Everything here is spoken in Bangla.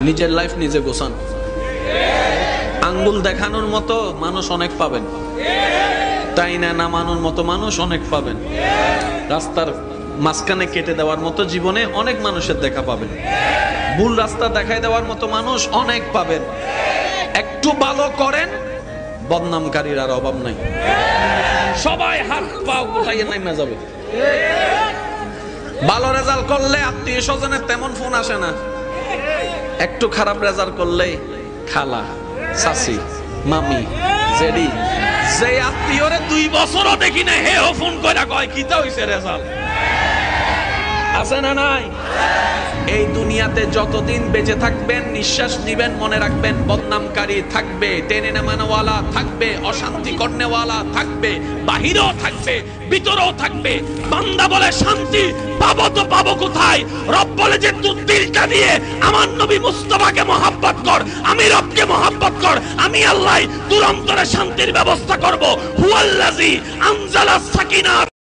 নিজের লাইফ নিজে গোছান। আঙ্গুল দেখানোর মতো মানুষ অনেক পাবেন, তাই না নামানোর মতো মানুষ অনেক পাবেন। রাস্তার মাঝখানে কেটে দেওয়ার মতো জীবনে অনেক মানুষের দেখা পাবেন। ভুল রাস্তা দেখাই দেওয়ার মতো মানুষ অনেক পাবেন। একটু ভালো করেন, বদনামকারীর আর অভাব নাই। সবাই হাত পা উঠাইয়ে নামে যাবে। ভালো রেজাল্ট করলে আত্মীয় স্বজনের তেমন ফোন আসে না। একটু খারাপ রেজাল্ট করলে খালা, চাচি, মামি, জেডি, যে আত্মীয়রে 2 বছরও দেখি না হে ফোন করে কয় কিতা হইছে রেজাল্ট। আছে না নাই? এই দুনিয়াতে যতদিন বেঁচে থাকবেন, নিঃশ্বাস নিবেন, মনে রাখবেন বদনামকারী থাকবে, টেনে নামানোওয়ালা থাকবে, অশান্তি করনেওয়ালা থাকবে, বাহিরেও থাকবে, ভিতরেও থাকবে। বান্দা বলে শান্তি পাবো তো পাবো কোথায়? রব বলে যে তুই দিলটা দিয়ে আমার নবী মুস্তাফাকে মহব্বত কর, আমি রবকে মহব্বত কর, আমি আল্লাহ তোর অন্তরে শান্তির ব্যবস্থা করব। হুয়াল্লাযী আনজালাস সাকিনা